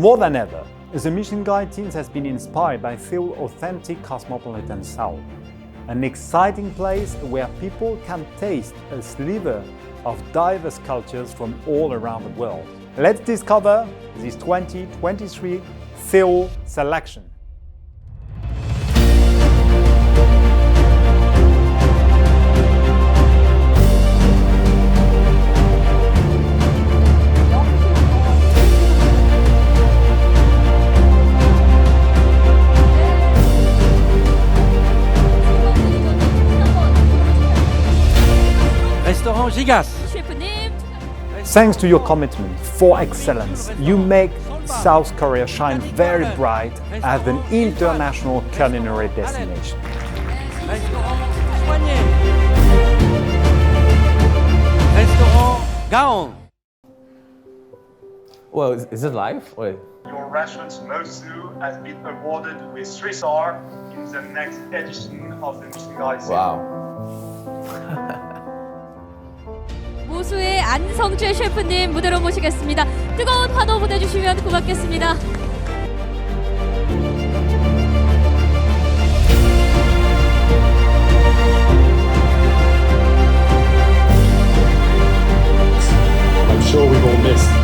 More than ever, the Michelin Guide team has been inspired by Seoul's authentic cosmopolitan soul, an exciting place where people can taste a sliver of diverse cultures from all around the world. Let's discover this 2023 Seoul selection. Restaurant Gigas. Thanks to your commitment for excellence, you make South Korea shine very bright as an international culinary destination. Restaurant Gaon. Well, is it live? Wait. Your restaurant Mosu has been awarded with 3 stars in the next edition of the Michelin Guide Seoul. Wow. 모수의 안성재 셰프님 무대로 모시겠습니다. 뜨거운 환호 보내주시면 고맙겠습니다. I'm sure we've all missed